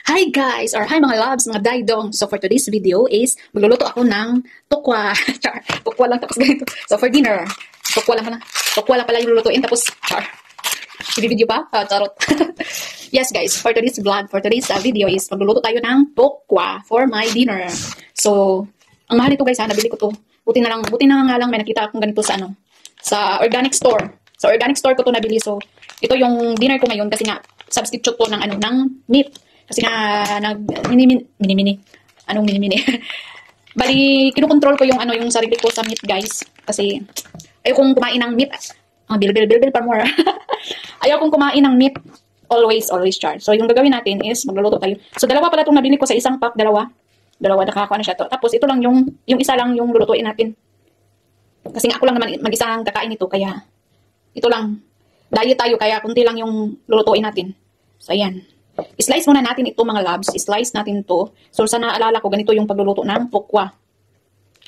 Hi guys, or hi mga loves, mga daidong. So for today's video is magluluto ako ng tukwa. Char, tukwa lang tapos ganito. So for dinner, tukwa lang pala. Tukwa lang pala yung lulutuin tapos char. Video pa? Charot. Yes guys, for today's vlog, for today's video is magluluto tayo ng tukwa for my dinner. So, ang mahal ito guys ha, nabili ko to. Buti na nga lang may nakita akong ganito sa sa organic store. Sa organic store ko to nabili. So, ito yung dinner ko ngayon kasi nga substitute po ng ng meat. Kasi nga mini-mini. Anong mini-mini? Bali, kinukontrol ko yung yung sarili ko sa meat, guys. Kasi ayokong kumain ng meat. Bil pa more. Ayokong kumain ng meat always char. So, yung gagawin natin is magluluto tayo. So, dalawa pala itong nabili ko sa isang pack, dalawa nakakuha na siya to. Tapos ito lang yung isa lang yung lulutuin natin. Kasi nga ako lang naman mag-isang kakain ito, kaya ito lang. Diet tayo, kaya kunti lang yung lulutuin natin. So, ayan. I-slice muna natin ito mga loves. I-slice natin to. So, sa naalala ko, ganito yung pagluluto ng tukwa.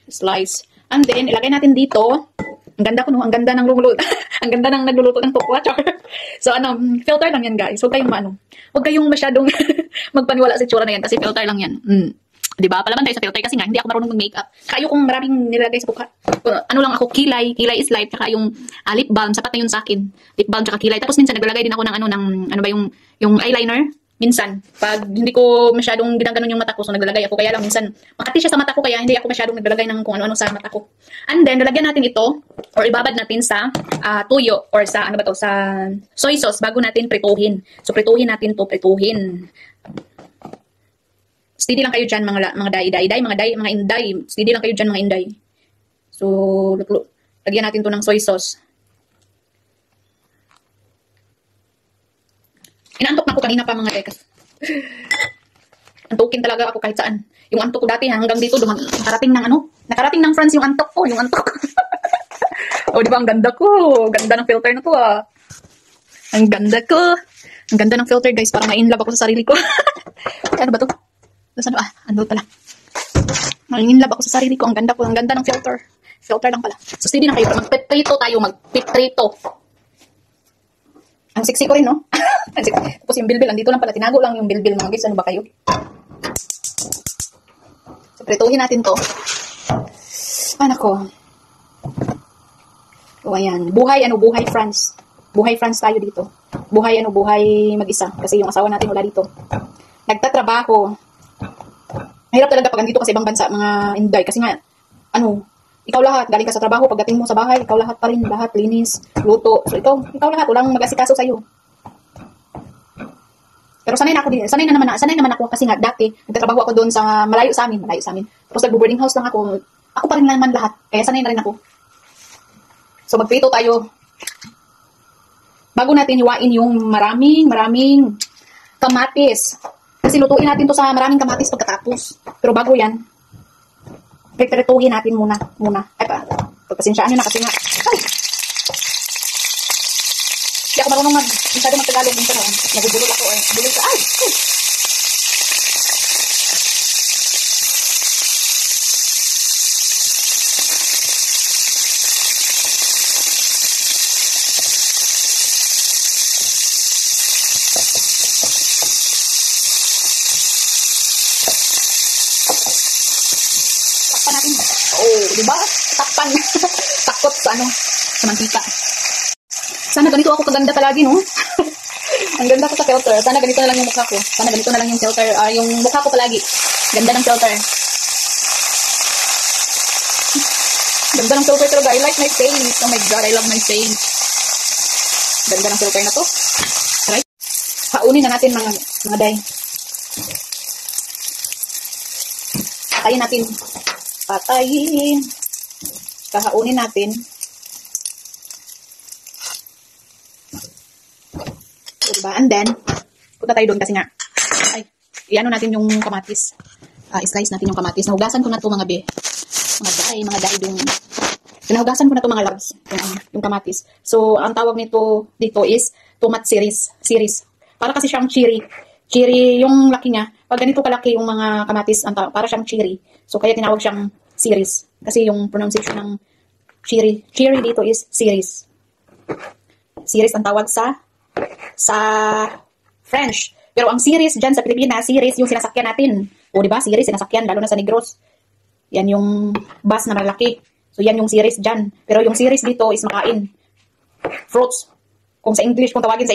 Slice. And then, ilagay natin dito. Ang ganda ko, no? Ang ganda ng luluto. Ang ganda ng nagluluto ng tukwa. So, filter lang yan, guys. Huwag kayong masyadong magpaniwala sa itsura na yan kasi filter lang yan. Diba? Palaban tayo sa filter kasi nga, hindi ako marunong mag-makeup. Kayo kung maraming nilagay sa mukha. Ano lang ako, kilay is life, tsaka yung lip balm, sapat na yun sa akin. Lip balm, tsaka kilay. Tapos minsan, naglalagay din ako ng yung eyeliner. Minsan, pag hindi ko masyadong ginaganon yung mata ko, so naglalagay ako. Kaya lang minsan, makati siya sa mata ko, kaya hindi ako masyadong naglalagay ng kung ano-ano sa mata ko. And then, lalagyan natin ito, or ibabad natin sa tuyo, or sa, sa soy sauce, bago natin prituhin. So, prituhin natin to, prituhin. Steady lang kayo dyan, mga inday. Steady lang kayo dyan, mga inday. So, lagyan natin to ng soy sauce. Inaantok na ako kanina pa mga dekas. Antukin talaga ako kahit saan. Yung antok ko dati hanggang dito, nakarating ng France yung antok ko, Oh, di ba ang ganda ko? Ganda ng filter na to ah. Ang ganda ko. Ang ganda ng filter guys, parang ma-inlove ako sa sarili ko. Ano ba to? Ano pala? Ma-inlove ako sa sarili ko. Ang ganda ko, ang ganda ng filter. Filter lang pala. So, steady na kayo. Magpiprito tayo, magpiprito. Ang sexy ko rin, no? Tapos yung bilbil, andito lang pala. Tinago lang yung bilbil, mga guys. Ano ba kayo? So, prituhin natin to. Ko. O, ayan. Buhay France. Buhay France tayo dito. Buhay mag-isa. Kasi yung asawa natin wala dito. Nagtatrabaho. Mahirap talaga pag andito kasi ibang bansa, mga inday. Kasi nga, ikaw lahat, galing ka sa trabaho, pagdating mo sa bahay, ikaw lahat pa rin, lahat, linis, luto. So, ikaw lahat, walang mag-asikaso sa'yo. Pero sanay naman ako kasi nga dati, nagtatrabaho ako doon sa malayo sa amin. Tapos nagbo-boarding house lang ako. Ako pa rin naman lahat, kaya sanay na rin ako. So, magprito tayo. Bago natin hiwain yung maraming kamatis. Kasi lutuin natin to sa maraming kamatis pagkatapos. Pero bago yan, prituhin natin muna. Ay, pagpasensyaan nyo na kasi nga. Ay! Hindi ako marunong masyado magtagalog. Minsan nagubulol ako. Bulol ka. Ay! Diba? Takpan. Takot sa sa mantika. Sana ganito ako kaganda palagi, no? Ang ganda ko sa filter. Sana ganito na lang yung mukha ko. Sana ganito na lang yung filter. Yung mukha ko palagi. Ganda ng filter. Ganda ng filter talaga. I like my face. Oh my God, I love my face. Ganda ng filter na to. Right? Paunin na natin mga day. Patayin natin. Kahaunin natin. Diba? And then, punta tayo doon kasi nga, iano natin yung kamatis. I-slice natin yung kamatis. Nahugasan ko na to mga be. Mga day doon. Nahugasan ko na to mga loves. Yung kamatis. So, ang tawag nito dito is tomat series. Para kasi siyang cherry. Cherry yung laki niya. Pag ganito kalaki yung mga kamatis, para siyang cherry. So, kaya tinawag siyang series. Kasi yung pronunciation ng cherry dito is series. Series ang tawag sa French. Pero ang series dyan sa Pilipinas, series yung sinasakyan natin. O diba, series sinasakyan, lalo na sa Negros. Yan yung bus na malaki. So yan yung series dyan. Pero yung series dito is makain. Fruits. Kung sa English, kung tawagin sa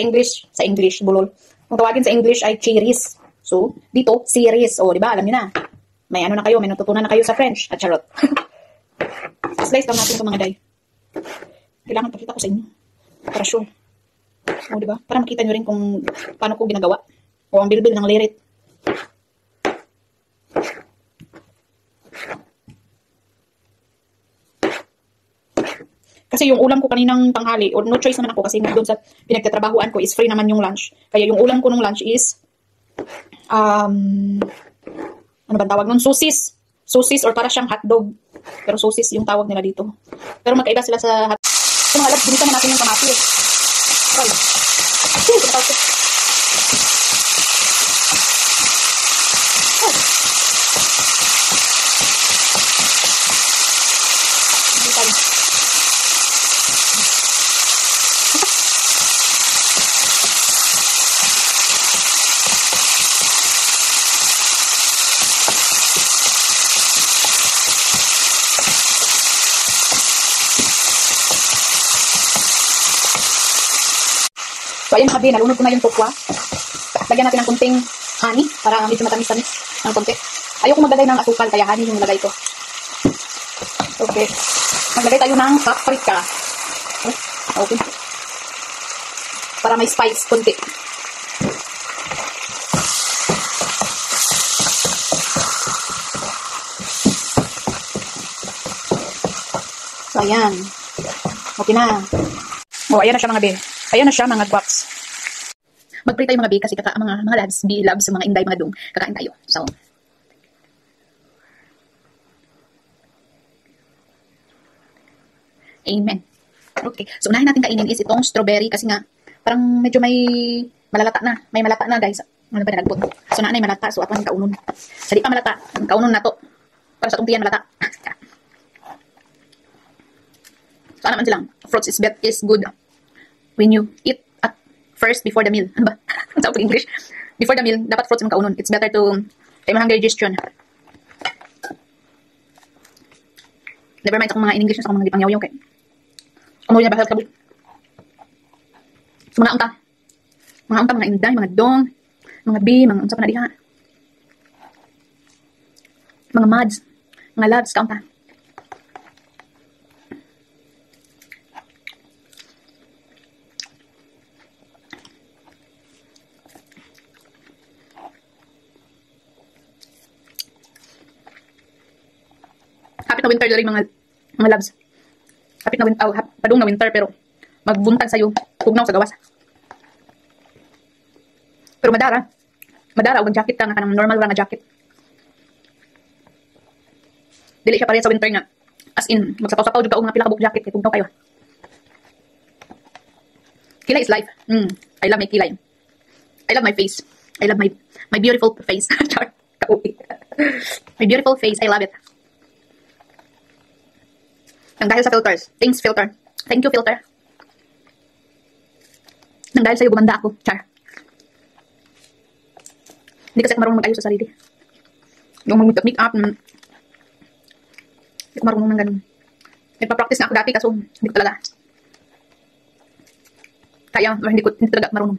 English, bulol. Kung tawagin sa English ay cherries. So, dito, series. O diba, alam niyo na. May ano na kayo, may natutunan na kayo sa French. At charot. Slice lang natin ito mga day. Kailangan pakita ko sa inyo. Para sure. O, diba? Para makita nyo rin kung paano ko ginagawa. O ang bilbil ng lirit. Kasi yung ulam ko kaninang tanghali, or no choice naman ako kasi doon sa pinagtatrabahuan ko is free naman yung lunch. Kaya yung ulam ko nung lunch is, ano ba tawag nun? Sosis. Sosis or para siyang hotdog. Pero sosis yung tawag nila dito. Pero magkaiba sila sa hotdog. So mga labs, binisa na natin yung kamatis. Try. So, ayan mga be, nalunod ko na yung tokwa. Lagyan natin ng kunting honey para medyo matamis-tamis ng konti. Ayoko maglagay ng asukal, kaya honey yung lagay ko. Okay. Maglagay tayo ng paprika. Okay. Para may spice, konti. So, ayan. Okay na. Oh, ayan na siya mga be. Ayan na siya mga guwaps. Mag-pray tayo mga be kasi mga labs, B-labs, mga inday, mga dung. Kakain tayo. So, amen. Okay. So, unahin natin kainin is itong strawberry kasi nga, parang medyo may malalata na. May malata na guys. Ano ba na nagbot? So, naanay malata. So, ako ang kaunon. Sa di pa malata. Ang kaunon na to. Para sa tungtiyan malata. So, naman silang. Fruits is good when you eat at first before the meal. Ano ba? Ang tawag pag English. Before the meal, dapat fruits ang kaunon. It's better to tayo mahang digestion. Never mind sa mga in English sa mga gipangyaw-yaw kay. Amoy na bahal kabul. So, mga unta. Mga unta, mga inday, mga dong, mga bee, mga unsa pa na diha. Mga mads, mga labs, kaunta. Kapit na winter dali mga labs. Kapit na winter, padung na winter pero magbuntag sayo tugnaw sa gawas. Pero madara og jacket ka nga kanang normal ra nga jacket. Dili siya pareha sa winter nga. As in, magsapaw-sapaw jud ka og nga pila ka buok jacket kay tugnaw kayo. Kilay is life. I love my kilay. I love my face. I love my beautiful face. My beautiful face. I love it. Nang dahil sa filters. Thanks, filter. Thank you, filter. Nang dahil sa'yo, gumanda ako. Char. Hindi kasi ako marunong mag-ayos sa sarili. Yung mag-make up. Hindi ko marunong ng ganun. Nagpa-practice na ako dati kaso hindi ko talaga. Kaya, hindi talaga marunong.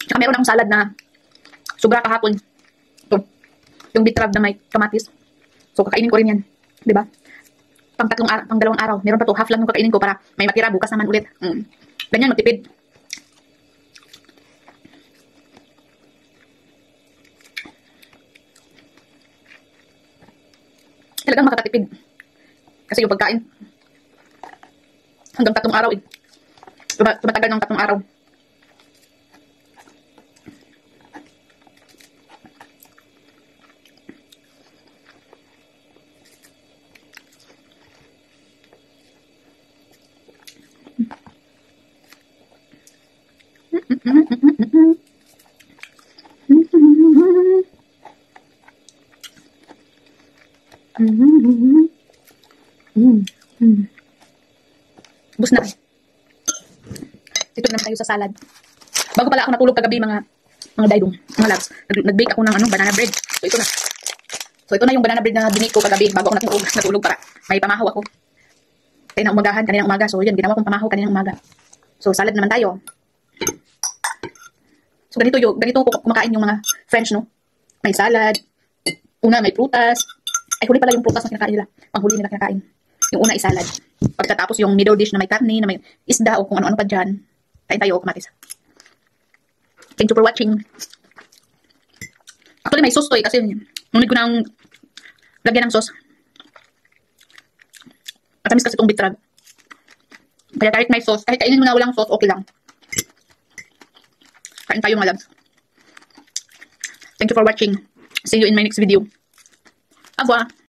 Tsaka meron akong salad na sobra kahapon. Yung bitrag na may kamatis. So, kakainin ko rin yan. Diba? Pang dalawang araw. Meron pa to. Half lang yung kakainin ko para may matira. Bukas naman ulit. Ganyan, magtipid. Talagang makakatipid. Kasi yung pagkain, hanggang 3 araw eh. Tumatagal ng 3 araw. Bus na. kain tayo sa salad. Bago pala ako natulog kagabi mga daidong, mga loves. Nag-bake ako ng banana bread. So ito na. So ito na yung banana bread na binake ko kagabi bago ako natulog para may pamahaw ako. Kaninang umaga. So yun, ginawa kong pamahaw kaninang umaga. So salad naman tayo. So ganito ko kumakain yung mga French, no? May salad. Una may prutas. Ay huli pala yung prutas na kinakain nila. Panghuli nila kinakain. Yung una ay salad. Pagkatapos yung middle dish na may karne, na may isda o kung ano-ano pa dyan. Kain tayo, kumatis. Thank you for watching. Actually, may sauce to kasi nunod ko nang lagyan ng sauce. Matamis kasi itong bitrag. Kaya kahit may sauce, kahit kainin mo na walang sauce, okay lang. Kain tayo mga loves. Thank you for watching. See you in my next video. Au revoir.